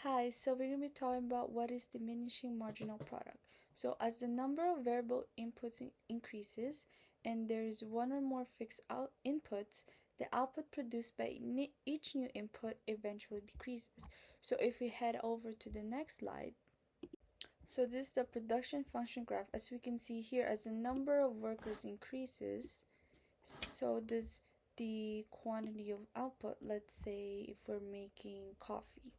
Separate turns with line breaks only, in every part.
Hi, so we're going to be talking about what is diminishing marginal product. So as the number of variable inputs increases and there is one or more fixed inputs, the output produced by each new input eventually decreases. So if we head over to the next slide, so this is the production function graph. As we can see here, as the number of workers increases, so does the quantity of output. Let's say if we're making coffee,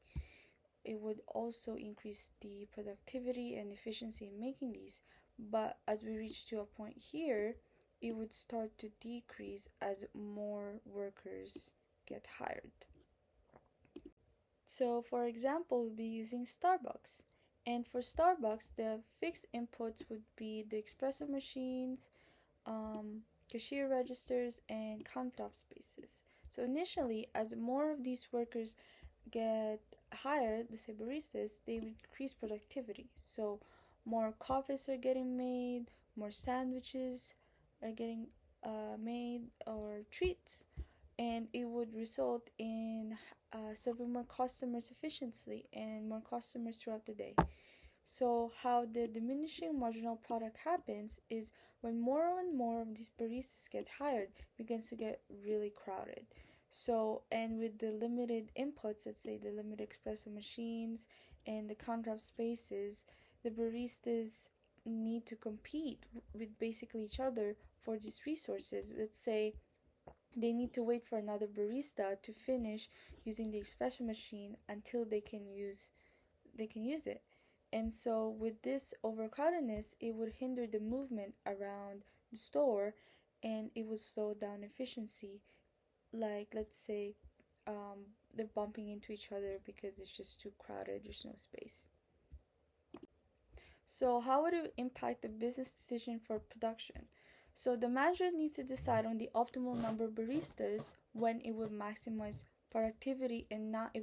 it would also increase the productivity and efficiency in making these. But as we reach to a point here, it would start to decrease as more workers get hired. So for example, we'll be using Starbucks. And for Starbucks, the fixed inputs would be the espresso machines, cashier registers, and countertop spaces. So initially, as more of these workers get hired, the say baristas, they would increase productivity. So more coffees are getting made, more sandwiches are getting made, or treats, and it would result in serving more customers efficiently and more customers throughout the day. So how the diminishing marginal product happens is when more and more of these baristas get hired, it begins to get really crowded. So, and with the limited inputs, let's say the limited espresso machines and the countertop spaces, the baristas need to compete with basically each other for these resources. Let's say they need to wait for another barista to finish using the espresso machine until they can use it. And so with this overcrowdedness, it would hinder the movement around the store and it would slow down efficiency. Like, let's say they're bumping into each other because it's just too crowded, there's no space. So how would it impact the business decision for production? So the manager needs to decide on the optimal number of baristas when it would maximize productivity and not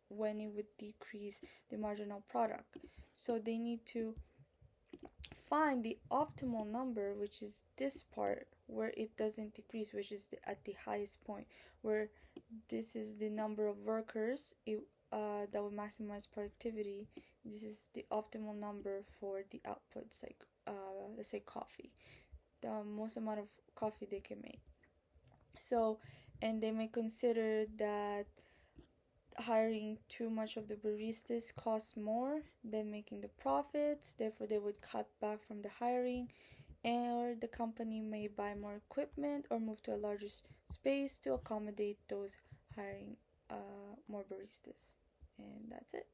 when it would decrease the marginal product. So they need to find the optimal number, which is this part where it doesn't decrease, which is at the highest point, where this is the number of workers that will maximize productivity. This is the optimal number for the outputs, like let's say coffee, the most amount of coffee they can make. So, and they may consider that hiring too much of the baristas costs more than making the profits, therefore they would cut back from the hiring, or the company may buy more equipment or move to a larger space to accommodate those hiring more baristas. And that's it.